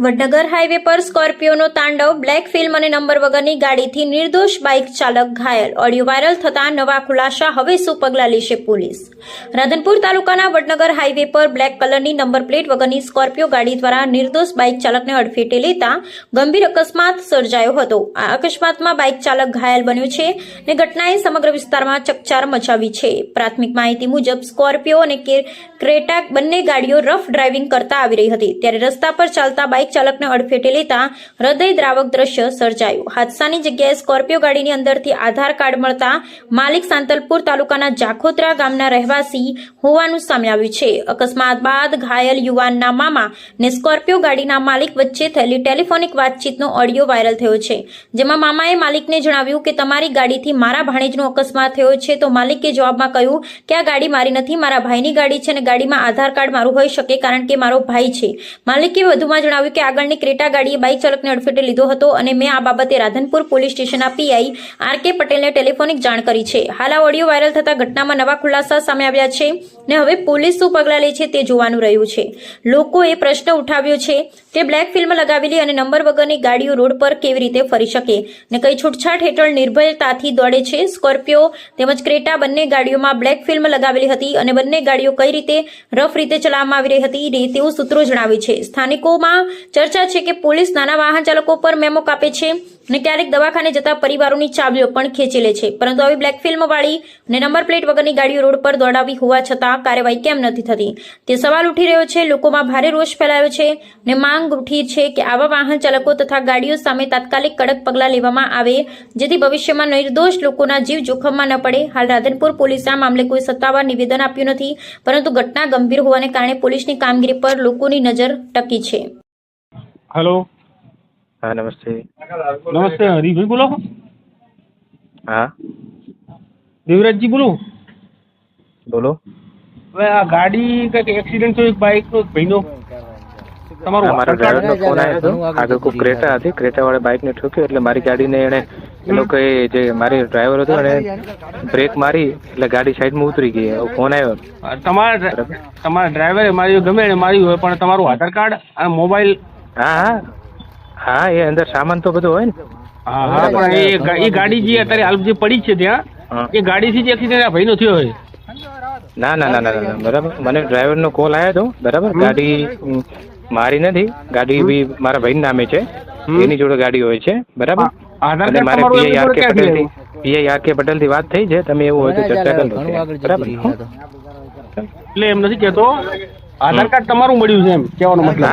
Vadnagar highway પર સ્કોર્પિયોનો તાંડવ, black film અને number વગરની ગાડીથી નિર્દોષ બાઇક ચાલક ઘાયલ. ઓડિયો વાયરલ થતા નવા ખુલાસા. હવે શું પગલાં લેશે પોલીસ? રાધનપુર તાલુકાના વડનગર હાઈવે પર બ્લેક કલરની નંબર પ્લેટ વગરની સ્કોર્પિયો ગાડી દ્વારા નિર્દોષ બાઇક ચાલકને અડફેટે લેતા ગંભીર અકસ્માત સર્જાયો હતો. આ અકસ્માતમાં બાઇક ચાલક ઘાયલ બન્યો છે અને ઘટનાએ સમગ્ર વિસ્તારમાં ચકચાર મચાવી છે. પ્રાથમિક માહિતી મુજબ સ્કોર્પિયો અને ક્રેટા બંને ગાડીઓ રફ ડ્રાઇવિંગ કરતા આવી રહી હતી, ત્યારે રસ્તા પર ચાલતા બાઇક ચાલકને અડફેટે લેતા હૃદયદ્રાવક દ્રશ્ય સર્જાયું. હાદસાની જગ્યાએ સ્કોર્પિયો ગાડીની અંદરથી આધાર કાર્ડ મળતા માલિક સાંતલપુર તાલુકાના જાખોત્રા ગામના રહેવાસી હોવાનું સામે આવ્યું છે. અકસ્માત બાદ ઘાયલ યુવાનના મામા ને સ્કોર્પિયો ગાડીના માલિક વચ્ચે થયેલી ટેલિફોનિક વાતચીતનો ઓડિયો વાયરલ થયો છે, જેમાં મામાએ માલિકને જણાવ્યું કે તમારી ગાડીથી મારા ભાણેજનો અકસ્માત થયો છે, તો માલિકે જવાબમાં કહ્યું કે આ ગાડી મારી નથી, મારા ભાઈની ગાડી છે અને ગાડીમાં આધાર કાર્ડ મારું હોઈ શકે કારણ કે મારો ભાઈ છે. માલિકે વધુમાં જણાવ્યું કે આગળની ક્રેટા ગાડીએ બાઇક ચાલકને અડફેટે લીધો હતો અને મેં આ બાબતે રાધનપુર પોલીસ સ્ટેશનના પીઆઈ આર.કે. પટેલને ટેલિફોનિક જાણ કરી છે. હાલ આ ઓડિયો વાયરલ થતા ઘટનામાં નવા ખુલાસા સામે આવ્યા છે ને હવે પોલીસ શું પગલાં લે છે તે જોવાનું રહ્યું છે. લોકોએ પ્રશ્ન ઉઠાવ્યો છે કે બ્લેક ફિલ્મ લગાવેલી અને નંબર વગરની ગાડીઓ રોડ પર કેવી રીતે ફરી શકે ને કઈ છૂટછાટ હેઠળ નિર્ભયતાથી દોડે છે. સ્કોર્પિયો તેમજ ક્રેટા બંને ગાડીઓમાં બ્લેક ફિલ્મ લગાવેલી હતી અને બંને ગાડીઓ કઈ રીતે રફ રીતે ચલાવવામાં આવી રહી હતી તેવું સૂત્રો જણાવે છે. સ્થાનિકોમાં ચર્ચા છે કે પોલીસ નાના વાહન ચાલકો પર મેમો કાપે છે અને ક્યારેક દવાખાને જતા પરિવારોની ચાવીઓ પણ ખેંચી લે છે, પરંતુ આવી બ્લેક ફિલ્મ વાળી અને નંબર પ્લેટ વગરની ગાડીઓ રોડ પર દોડાવી હોવા છતાં કાર્યવાહી કેમ નથી થતી તે સવાલ ઉઠી રહ્યો છે. લોકોમાં ભારે રોષ ફેલાયો છે અને માંગ ઉઠી છે કે આવા વાહન ચાલકો તથા ગાડીઓ સામે તાત્કાલિક કડક પગલાં લેવામાં આવે, જેથી ભવિષ્યમાં નિર્દોષ લોકોના જીવ જોખમમાં ન પડે. હાલ રાધનપુર પોલીસે આ મામલે કોઈ સત્તાવાર નિવેદન આપ્યું નથી, પરંતુ ઘટના ગંભીર હોવાને કારણે પોલીસની કામગીરી પર લોકોની નજર ટકી છે. હેલો. હા, નમસ્તે. નમસ્તે, હરીભાઈ બોલો? હા, દેવરાજજી બોલો? બોલો. હવે આ ગાડી કંઈક એક્સિડન્ટ થયો, એક બાઇકનો ભાઈનો. તમારું મારા ડ્રાઈવરનો ફોન આવ્યો હતો. આગળ કોઈ ક્રેટા હતી, ક્રેટા વાળા બાઇકને ઠોક્યો એટલે મારી ગાડીને એને એ લોકોએ જે મારી ડ્રાઈવર હતો એને બ્રેક મારી એટલે ગાડી સાઈડમાં ઉતરી ગઈ. ફોન આવ્યો. તમારા ડ્રાઈવરે મારી ગમે એને મારી હોય, પણ તમારું આધાર કાર્ડ અને મોબાઈલ. હા હા હા, એ અંદર સામાન તો બધો હોય ને. હા હા, પણ એ ગાડી જે અત્યારે હાલ જે પડી છે ત્યાં, એ ગાડીથી જ એક્સિડન્ટ આ ભાઈનો થયો હોય. ના ના ના ના, બરાબર. મને ડ્રાઈવરનો કોલ આવ્યો હતો, બરાબર. ગાડી મારી નથી, ગાડી બી મારા ભાઈના નામે છે, એની જોડે ગાડી હોય છે, બરાબર. અને મારે પીઆઈ આર.કે. પટેલથી વાત થઈ છે, તમે એવું હોય તો ચર્ચા કરો, બરાબર. એટલે એમ નથી કહેતો આધાર કાર્ડ તમારું મળ્યું છે એમ કહેવાનો મતલબ.